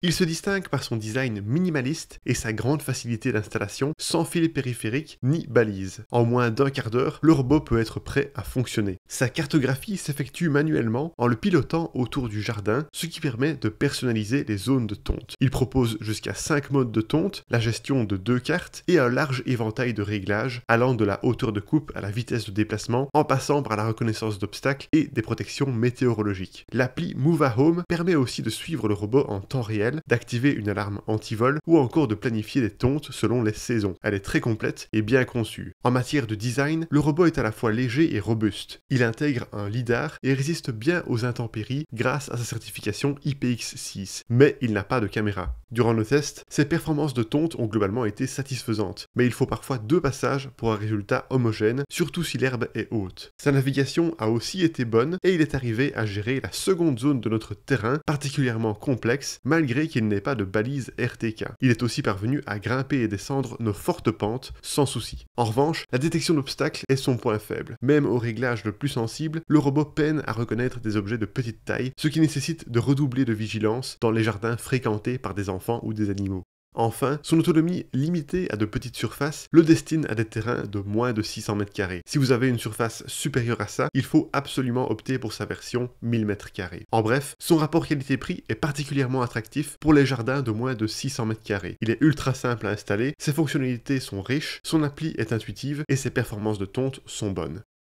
Il se distingue par son design minimaliste et sa grande facilité d'installation sans fil périphérique ni balise. En moins d'un quart d'heure, le robot peut être prêt à fonctionner. Sa cartographie s'effectue manuellement en le pilotant autour du jardin, ce qui permet de personnaliser les zones de tonte. Il propose jusqu'à 5 modes de tonte, la gestion de 2 cartes et un large éventail de réglages allant de la hauteur de coupe à la vitesse de déplacement en passant par la reconnaissance d'obstacles et des protections météorologiques. L'appli Move à Home permet aussi de suivre le robot en temps réel, d'activer une alarme anti-vol ou encore de planifier des tontes selon les saisons. Elle est très complète et bien conçue. En matière de design, le robot est à la fois léger et robuste. Il intègre un lidar et résiste bien aux intempéries grâce à sa certification IPX6, mais il n'a pas de caméra. Durant le test, ses performances de tonte ont globalement été satisfaisantes, mais il faut parfois 2 passages pour un résultat homogène, surtout si l'herbe est haute. Sa navigation a aussi été bonne et il est arrivé à gérer la seconde zone de notre terrain, particulièrement complexe, malgré qu'il n'ait pas de balise RTK. Il est aussi parvenu à grimper et descendre nos fortes pentes sans souci. En revanche, la détection d'obstacles est son point faible. Même au réglage le plus sensible, le robot peine à reconnaître des objets de petite taille, ce qui nécessite de redoubler de vigilance dans les jardins fréquentés par des enfants ou des animaux. Enfin, son autonomie limitée à de petites surfaces le destine à des terrains de moins de 600 m². Si vous avez une surface supérieure à ça, il faut absolument opter pour sa version 1000 m². En bref, son rapport qualité-prix est particulièrement attractif pour les jardins de moins de 600 m². Il est ultra simple à installer, ses fonctionnalités sont riches, son appli est intuitive et ses performances de tonte sont bonnes.